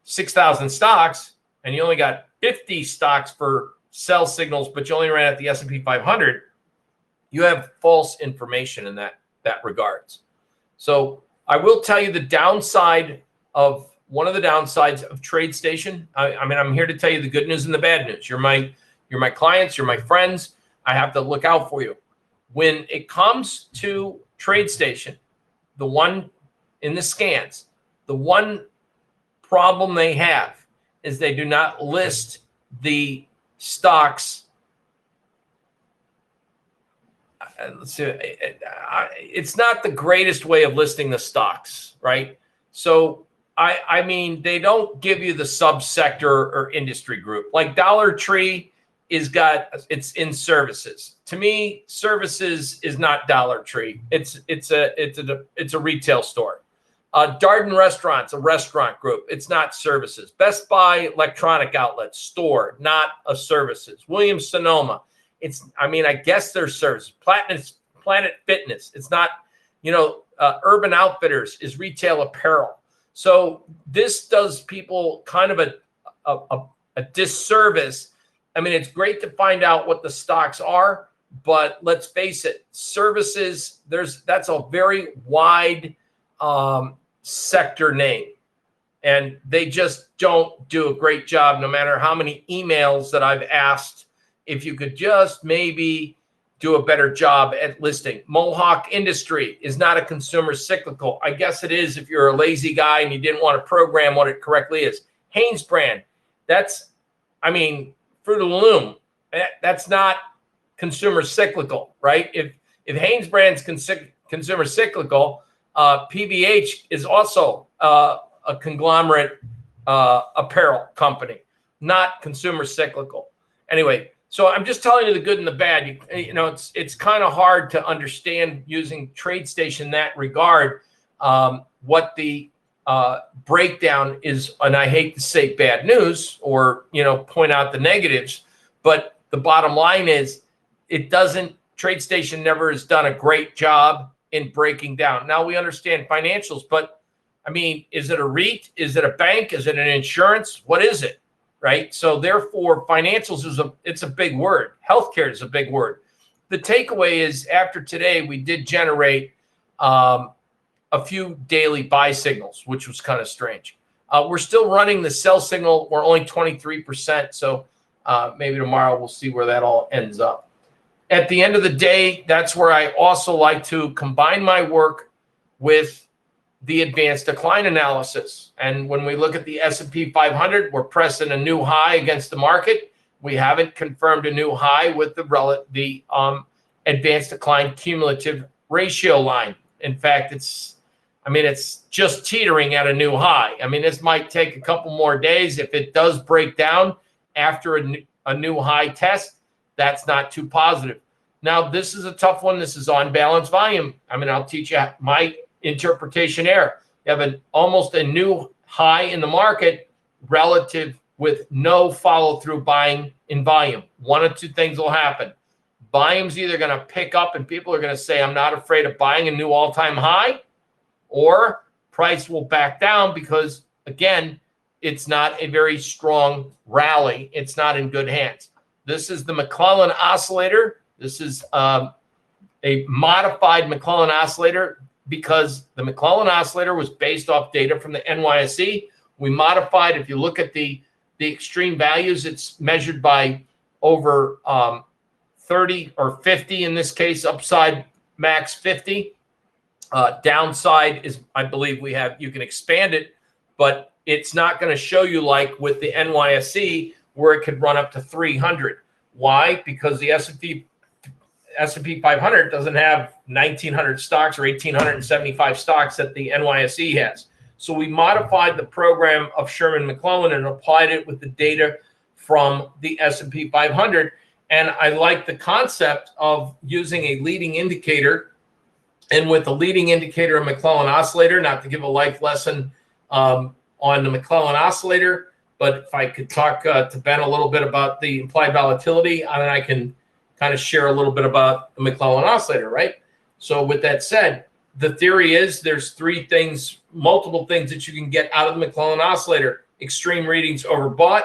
6,000 stocks and you only got 50 stocks for sell signals, but you only ran at the S&P 500, you have false information in that regards. So I will tell you the downside of one of the downsides of TradeStation. I mean, I'm here to tell you the good news and the bad news. You're my clients, you're my friends. I have to look out for you. When it comes to TradeStation, the one in the scans, the one problem they have is they do not list the stocks. Let's see, it's not the greatest way of listing the stocks, right? So I mean, they don't give you the subsector or industry group. Like Dollar Tree it's in services. To me, services is not Dollar Tree. It's a retail store. Darden Restaurants, a restaurant group. It's not services. Best Buy electronic outlet, store, not a services. Williams Sonoma. I guess they're services. Planet Fitness. It's not, Urban Outfitters is retail apparel. So this does people kind of a disservice. I mean, it's great to find out what the stocks are, but let's face it, services, that's a very wide sector name. And they just don't do a great job, no matter how many emails that I've asked. If you could just maybe do a better job at listing. Mohawk Industry is not a consumer cyclical. I guess it is if you're a lazy guy and you didn't want to program what it correctly is. Haynes Brand, Fruit of the Loom, that's not consumer cyclical, right? If Haynes Brand's consumer cyclical, PVH is also a conglomerate apparel company, not consumer cyclical. Anyway, so I'm just telling you the good and the bad. It's kind of hard to understand using TradeStation in that regard, what the breakdown is, and I hate to say bad news or point out the negatives, but the bottom line is TradeStation never has done a great job in breaking down. Now we understand financials, but is it a REIT? Is it a bank? Is it an insurance? What is it? Right? So therefore, financials it's a big word. Healthcare is a big word. The takeaway is after today, we did generate a few daily buy signals, which was kind of strange. We're still running the sell signal. We're only 23%. So maybe tomorrow we'll see where that all ends up. At the end of the day, that's where I also like to combine my work with the advanced decline analysis. And when we look at the S&P 500, we're pressing a new high against the market. We haven't confirmed a new high with the advanced decline cumulative ratio line. In fact, it's just teetering at a new high. This might take a couple more days. If it does break down after a new high test, that's not too positive. Now, this is a tough one. This is on balance volume. I'll teach you my interpretation there. You have almost a new high in the market relative with no follow-through buying in volume. One of two things will happen. Volume's either going to pick up and people are going to say, I'm not afraid of buying a new all-time high, or price will back down because, again, it's not a very strong rally. It's not in good hands. This is the Mcclellan Oscillator. This is a modified Mcclellan Oscillator because the Mcclellan Oscillator was based off data from the NYSE. We modified, if you look at the extreme values, it's measured by over 30 or 50 in this case, upside max 50. Downside is, I believe you can expand it, but it's not going to show you like with the NYSE where it could run up to 300. Why? Because the S&P 500 doesn't have 1,900 stocks or 1,875 stocks that the NYSE has. So we modified the program of Sherman McClellan and applied it with the data from the S&P 500. And I like the concept of using a leading indicator. And with the leading indicator of Mcclellan Oscillator, not to give a life lesson on the Mcclellan Oscillator, but if I could talk to Ben a little bit about the implied volatility, and then I can kind of share a little bit about the Mcclellan Oscillator, right? So with that said, the theory is there's multiple things that you can get out of the Mcclellan Oscillator. Extreme readings overbought,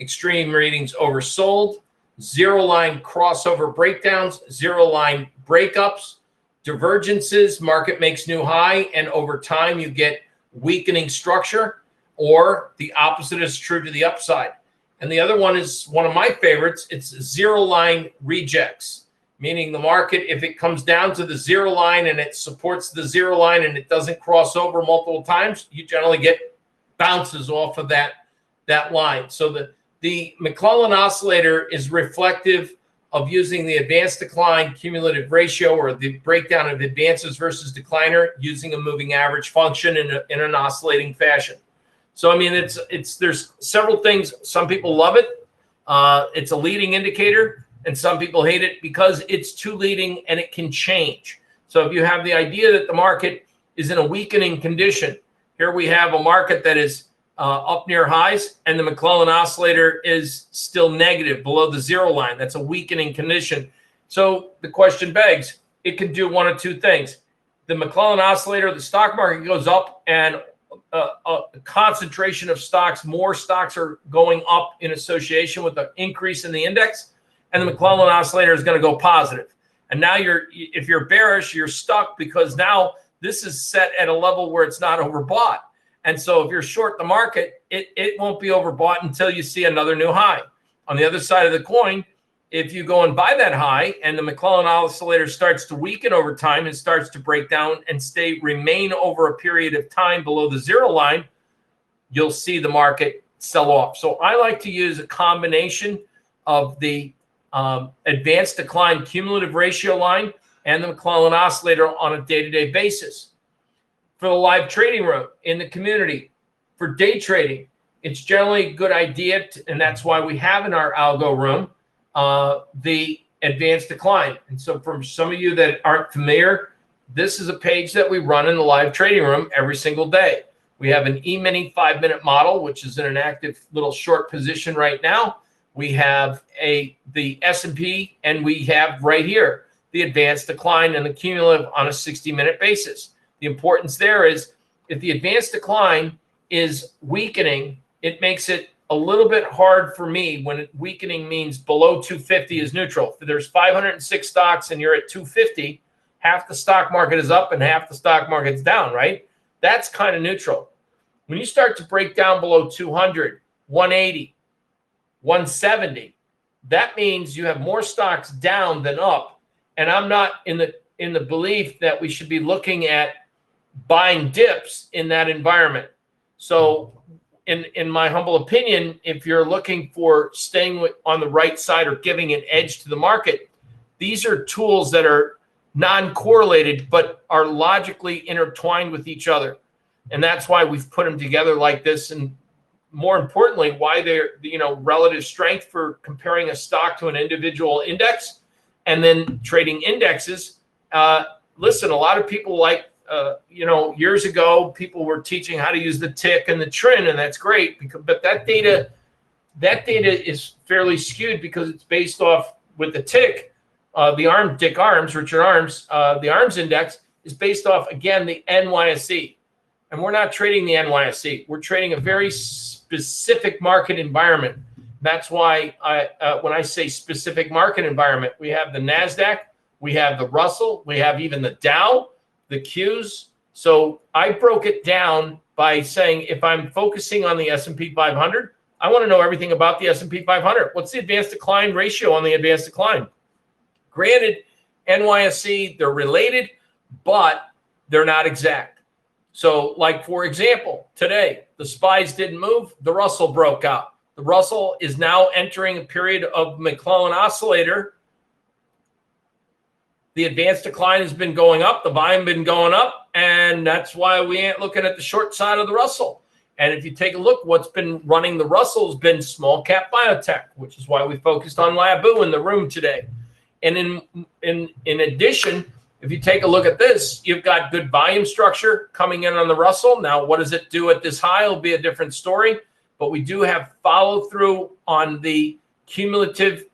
extreme readings oversold, zero line crossover breakdowns, zero line breakups, divergences, market makes new high, and over time you get weakening structure, or the opposite is true to the upside. And the other one is one of my favorites. It's zero line rejects, meaning the market, if it comes down to the zero line and it supports the zero line and it doesn't cross over multiple times, you generally get bounces off of that line. So the Mcclellan Oscillator is reflective of using the advanced decline cumulative ratio, or the breakdown of advances versus decliner, using a moving average function in an oscillating fashion. So there's several things. Some people love it. It's a leading indicator, and some people hate it because it's too leading and it can change. So if you have the idea that the market is in a weakening condition, here we have a market that is up near highs, and the Mclean Oscillator is still negative below the zero line. That's a weakening condition. So the question begs, it can do one of two things. The Mclean Oscillator, the stock market goes up, and a concentration of stocks, more stocks are going up in association with the increase in the index, and the Mclean Oscillator is going to go positive. And now if you're bearish, you're stuck because now this is set at a level where it's not overbought. And so if you're short the market, it won't be overbought until you see another new high. On the other side of the coin, if you go and buy that high and the Mclean Oscillator starts to weaken over time and starts to break down and remain over a period of time below the zero line, you'll see the market sell off. So I like to use a combination of the advanced decline cumulative ratio line and the Mclean Oscillator on a day-to-day basis. For the live trading room in the community, for day trading, it's generally a good idea, and that's why we have in our algo room the advanced decline. And so for some of you that aren't familiar, this is a page that we run in the live trading room every single day. We have an E-mini 5-minute model, which is in an active little short position right now. We have the S&P, and we have right here the advanced decline and the cumulative on a 60-minute basis. The importance there is if the advanced decline is weakening, it makes it a little bit hard for me when weakening means below 250 is neutral. If there's 506 stocks and you're at 250, half the stock market is up and half the stock market's down, right? That's kind of neutral. When you start to break down below 200, 180, 170, that means you have more stocks down than up. And I'm not in the belief that we should be looking at buying dips in that environment. So in my humble opinion, if you're looking for staying on the right side or giving an edge to the market, these are tools that are non-correlated but are logically intertwined with each other. And that's why we've put them together like this. And more importantly, why they're, relative strength for comparing a stock to an individual index and then trading indexes. Listen, a lot of people like, years ago, people were teaching how to use the tick and the trend, and that's great. But that data is fairly skewed because it's based off with the tick, Richard Arms, the Arms index is based off, again, the NYSE. And we're not trading the NYSE. We're trading a very specific market environment. That's why when I say specific market environment, we have the NASDAQ, we have the Russell, we have even the Dow, the Qs. So I broke it down by saying if I'm focusing on the S&P 500, I want to know everything about the S&P 500. What's the advanced decline ratio on the advanced decline? Granted, NYSE, they're related, but they're not exact. So like, for example, today, the SPYs didn't move. The Russell broke out. The Russell is now entering a period of Mclean Oscillator. The advanced decline has been going up. The volume been going up. And that's why we ain't looking at the short side of the Russell. And if you take a look, what's been running the Russell has been small cap biotech, which is why we focused on Labu in the room today. And in addition, if you take a look at this, you've got good volume structure coming in on the Russell. Now, what does it do at this high? It'll be a different story. But we do have follow through on the cumulative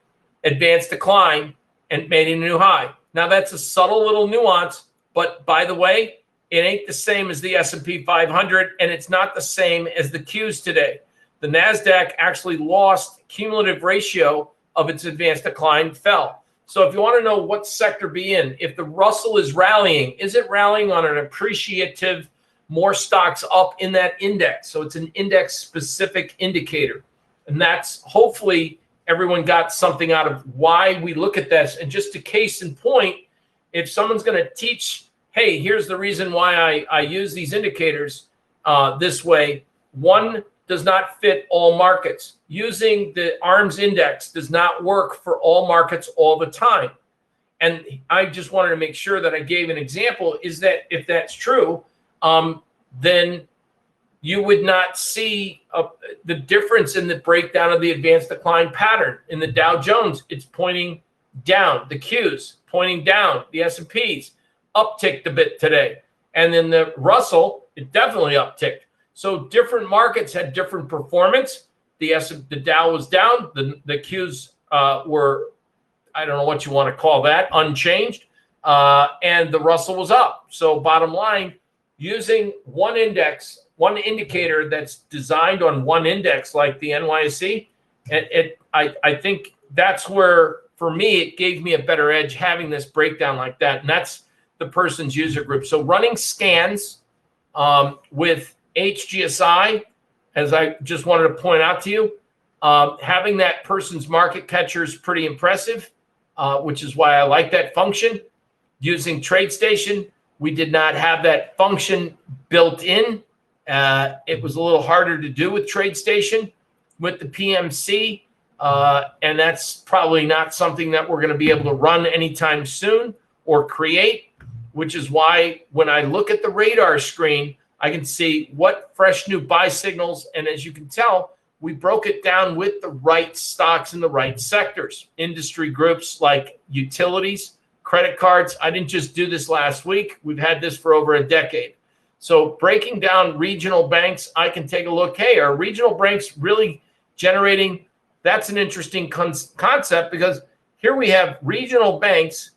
advanced decline and made a new high. Now, that's a subtle little nuance. But by the way, it ain't the same as the S&P 500, and it's not the same as the Qs today. The NASDAQ actually lost cumulative ratio of its advanced decline, fell. So if you want to know what sector be in, if the Russell is rallying, is it rallying on an appreciative, more stocks up in that index? So it's an index-specific indicator. And that's hopefully everyone got something out of why we look at this. And just a case in point, if someone's going to teach, hey, here's the reason why I use these indicators this way, one does not fit all markets. Using the ARMS index does not work for all markets all the time. And I just wanted to make sure that I gave an example is that if that's true, then you would not see the difference in the breakdown of the advanced decline pattern. In the Dow Jones, it's pointing down. The Qs pointing down. The S&Ps upticked a bit today. And then the Russell, it definitely upticked. So different markets had different performance. The Dow was down. The Qs were, I don't know what you want to call that, unchanged. And the Russell was up. So bottom line, using one index, one indicator that's designed on one index like the NYSE, I think that's where, for me, it gave me a better edge having this breakdown like that. And that's the person's user group. So running scans with HGSI, as I just wanted to point out to you, having that person's market catcher is pretty impressive, which is why I like that function. Using TradeStation, we did not have that function built in. It was a little harder to do with TradeStation with the PMC, and that's probably not something that we're going to be able to run anytime soon or create, which is why when I look at the radar screen, I can see what fresh new buy signals, and as you can tell, we broke it down with the right stocks in the right sectors. Industry groups like utilities, credit cards. I didn't just do this last week. We've had this for over a decade. So breaking down regional banks, I can take a look. Hey, are regional banks really generating? That's an interesting concept, because here we have regional banks,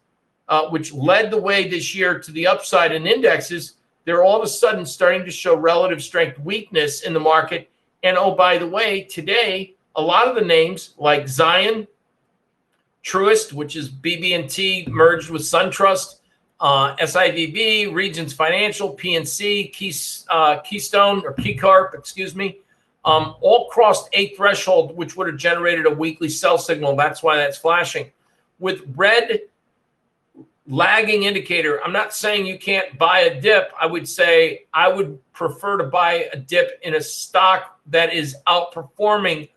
which led the way this year to the upside in indexes. They're all of a sudden starting to show relative strength weakness in the market. And oh, by the way, today, a lot of the names like Zion, Truist, which is BB&T merged with SunTrust, SIVB, Regions Financial, PNC, Keystone or KeyCorp, excuse me, all crossed a threshold, which would have generated a weekly sell signal. That's why that's flashing. With red lagging indicator, I'm not saying you can't buy a dip. I would say I would prefer to buy a dip in a stock that is outperforming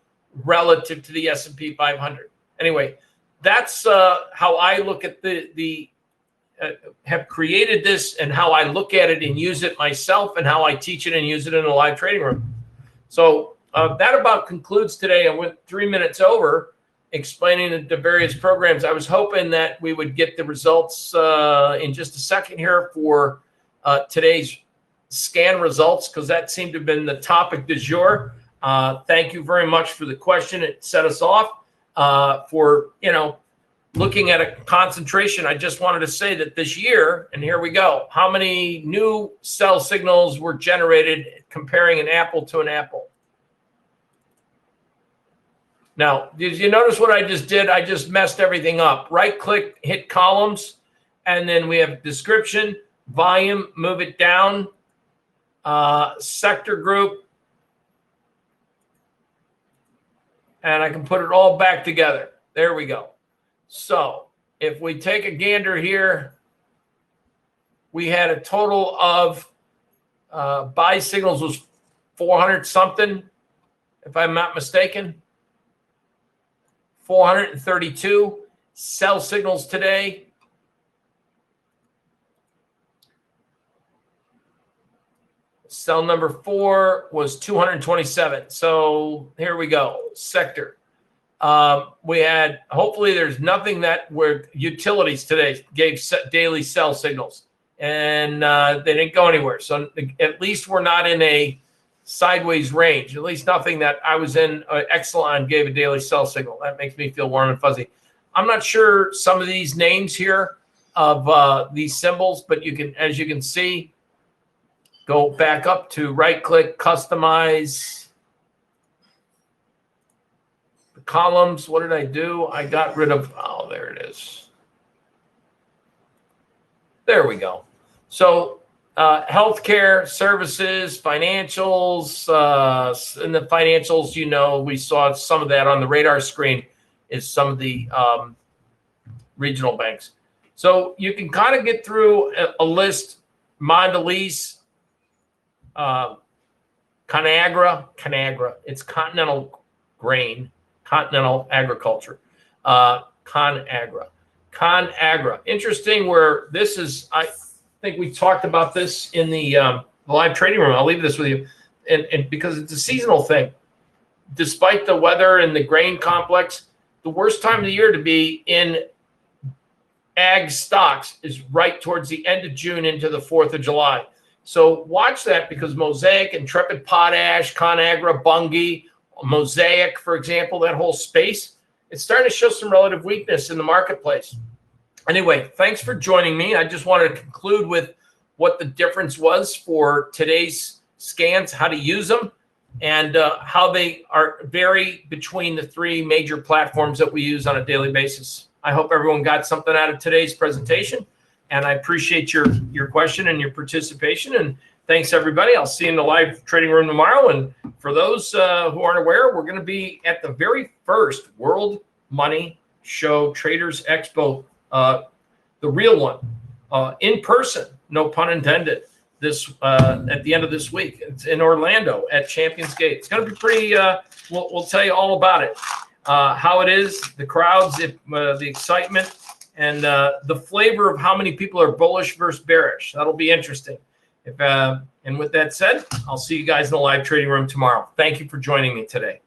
relative to the S&P 500. Anyway, that's how I look at have created this, and how I look at it and use it myself, and how I teach it and use it in a live trading room. So that about concludes today. I went 3 minutes over explaining the various programs. I was hoping that we would get the results in just a second here for today's scan results, because that seemed to have been the topic du jour. Thank you very much for the question. It set us off for, looking at a concentration. I just wanted to say that this year, and here we go, how many new sell signals were generated comparing an apple to an apple? Now, did you notice what I just did? I just messed everything up. Right click, hit columns, and then we have description, volume, move it down, sector group, and I can put it all back together. There we go. So if we take a gander here, we had a total of buy signals was 400 something, if I'm not mistaken. 432 sell signals today. Cell number 4 was 227. So here we go. Sector. We had, hopefully there's nothing that where utilities today gave daily sell signals, and they didn't go anywhere. So at least we're not in a sideways range. At least nothing that I was in. Exelon gave a daily sell signal. That makes me feel warm and fuzzy. I'm not sure some of these names here of these symbols, but you can, as you can see, go back up to right click, customize the columns. What did I do? I got rid of, oh, there it is. There we go. So healthcare, services, financials, and the financials, we saw some of that on the radar screen, is some of the regional banks. So you can kind of get through a list. Mondelez, Conagra, it's Continental Grain, Continental Agriculture, Conagra. Interesting, where this is, I think we talked about this in the live trading room. I'll leave this with you. and because it's a seasonal thing. Despite the weather and the grain complex, the worst time of the year to be in ag stocks is right towards the end of June into the 4th of July. So watch that, because Mosaic, Intrepid Potash, ConAgra, Bunge, Mosaic, for example, that whole space, it's starting to show some relative weakness in the marketplace. Anyway, thanks for joining me. I just wanted to conclude with what the difference was for today's scans, how to use them, and how they vary between the 3 major platforms that we use on a daily basis. I hope everyone got something out of today's presentation, and I appreciate your question and your participation. And thanks, everybody. I'll see you in the live trading room tomorrow. And for those who aren't aware, we're going to be at the very first World Money Show Traders Expo, the real one, in person, no pun intended, this at the end of this week. It's in Orlando at Champions Gate. It's going to be pretty, we'll tell you all about it, how it is, the crowds, the excitement, and the flavor of how many people are bullish versus bearish. That'll be interesting. And with that said, I'll see you guys in the live trading room tomorrow. Thank you for joining me today.